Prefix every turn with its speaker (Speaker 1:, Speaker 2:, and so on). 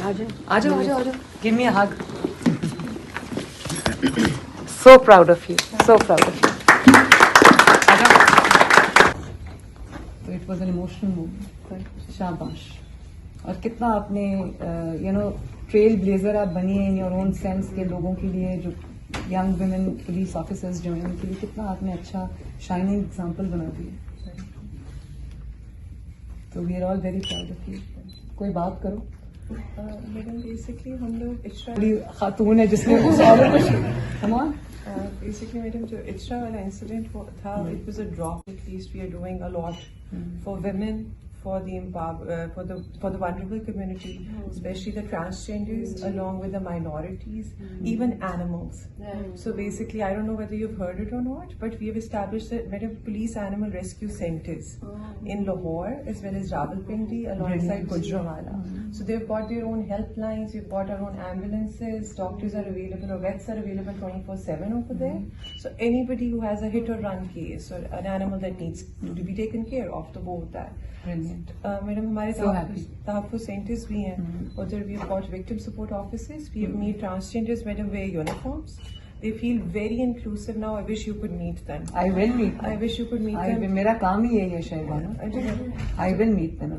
Speaker 1: आ जाओ. Give me a hug. So proud of you. So proud of you. So it was an emotional moment. शाबाश. और कितना आपने trail blazer आप बनी है इन योर ओन सेंस के लोगों के लिए, जो यंग वुमेन पुलिस ऑफिसर्स जो हैं उनके लिए कितना आपने अच्छा शाइनिंग एग्जांपल बना दिया. तो we are all very proud of you. कोई बात करो.
Speaker 2: मैडम बेसिकली हम लोग
Speaker 1: खातून है जिसने
Speaker 2: बेसिकली मैडम जो इचरा वाला इंसिडेंट था, it was a drop. At least we are doing a lot for women, for the vulnerable community, especially the transgenders, along with the minorities, even animals. So basically, I don't know whether you've heard it or not, but we have established the police animal rescue centers in Lahore as well as Rawalpindi alongside Gujranwala. So they've got their own helplines, we've got our own ambulances, doctors are available, or vets are available 24/7 over there. So anybody who has a hit or run case or an animal that needs to be taken care of, to both that. Madam हमारे Tahaffuz centres भी हैं उधर. We have got victim support offices. We have meet transgenders madam wear uniforms. They feel very inclusive now. I wish you could meet them.
Speaker 1: I will meet them.
Speaker 2: I wish you could meet them.
Speaker 1: मेरा काम ही यही है शायद. I will meet them.